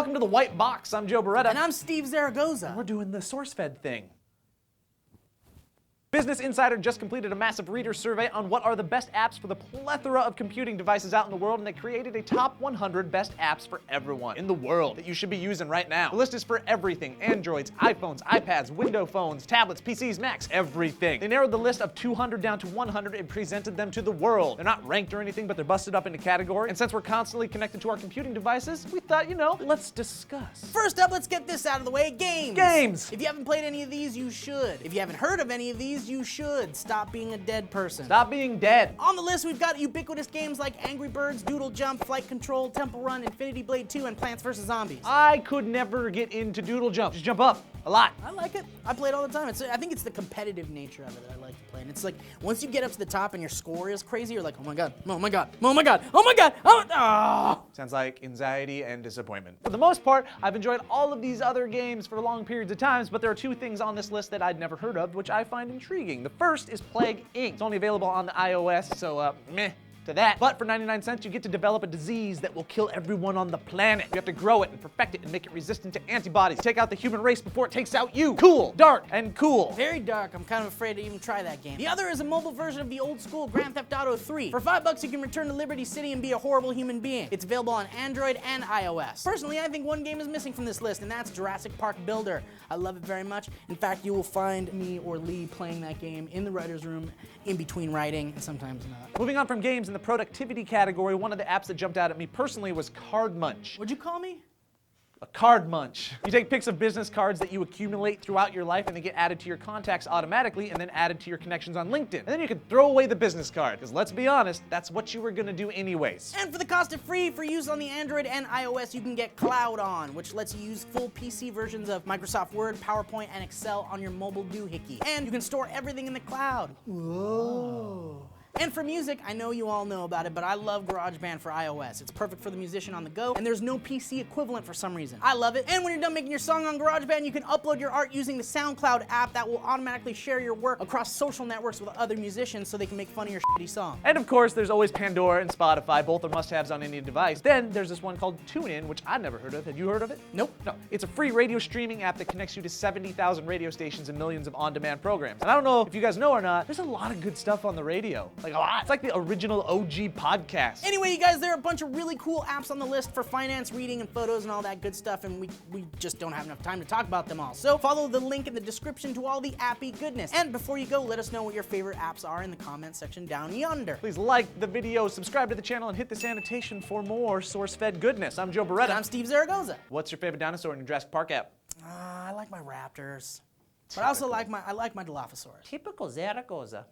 welcome to the White Box. I'm Joe Beretta. And I'm Steve Zaragoza. And we're doing the SourceFed thing. Business Insider just completed a massive reader survey on what are the best apps for the plethora of computing devices out in the world, and they created a top 100 best apps for everyone in the world that you should be using right now. The list is for everything: Androids, iPhones, iPads, Windows phones, tablets, PCs, Macs, everything. They narrowed the list of 200 down to 100 and presented them to the world. They're not ranked or anything, but they're busted up into categories. And since we're constantly connected to our computing devices, we thought, let's discuss. First up, let's get this out of the way: games. Games! If you haven't played any of these, you should. If you haven't heard of any of these, you should. Stop being a dead person. Stop being dead. On the list, we've got ubiquitous games like Angry Birds, Doodle Jump, Flight Control, Temple Run, Infinity Blade 2, and Plants vs. Zombies. I could never get into Doodle Jump. Just jump up a lot. I like it. I play it all the time. I think it's the competitive nature of it that I like to play. And it's like, once you get up to the top and your score is crazy, you're like, oh my god, oh my god, oh my god, oh my god, oh. Sounds like anxiety and disappointment. For the most part, I've enjoyed all of these other games for long periods of times, but there are two things on this list that I'd never heard of, which I find intriguing. The first is Plague Inc. It's only available on the iOS, so meh to that. But for 99 cents, you get to develop a disease that will kill everyone on the planet. You have to grow it and perfect it and make it resistant to antibodies. Take out the human race before it takes out you. Cool, dark, and cool. Very dark. I'm kind of afraid to even try that game. The other is a mobile version of the old school Grand Theft Auto 3. For $5, you can return to Liberty City and be a horrible human being. It's available on Android and iOS. Personally, I think one game is missing from this list, and that's Jurassic Park Builder. I love it very much. In fact, you will find me or Lee playing that game in the writer's room in between writing, and sometimes not. Moving on from games, in the productivity category, one of the apps that jumped out at me personally was Card Munch. What'd you call me? A card munch. You take pics of business cards that you accumulate throughout your life, and they get added to your contacts automatically and then added to your connections on LinkedIn. And then you can throw away the business card, because let's be honest, that's what you were gonna do anyways. And for the cost of free for use on the Android and iOS, you can get CloudOn, which lets you use full PC versions of Microsoft Word, PowerPoint, and Excel on your mobile doohickey. And you can store everything in the cloud. Whoa. And for music, I know you all know about it, but I love GarageBand for iOS. It's perfect for the musician on the go, and there's no PC equivalent for some reason. I love it. And when you're done making your song on GarageBand, you can upload your art using the Soundcloud app that will automatically share your work across social networks with other musicians so they can make fun of your shitty song. And of course, there's always Pandora and Spotify. Both are must-haves on any device. Then there's this one called TuneIn, which I've never heard of. Have you heard of it? Nope. No. It's a free radio streaming app that connects you to 70,000 radio stations and millions of on-demand programs. And I don't know if you guys know or not, there's a lot of good stuff on the radio. Like a lot. It's like the original OG podcast. Anyway, you guys, there are a bunch of really cool apps on the list for finance, reading, and photos and all that good stuff, and we just don't have enough time to talk about them all. So follow the link in the description to all the appy goodness. And before you go, let us know what your favorite apps are in the comment section down yonder. Please like the video, subscribe to the channel, and hit this annotation for more SourceFed goodness. I'm Joe Beretta. And I'm Steve Zaragoza. What's your favorite dinosaur in your Jurassic Park app? I like my raptors. But I also like my Dilophosaurus. Typical Zaragoza.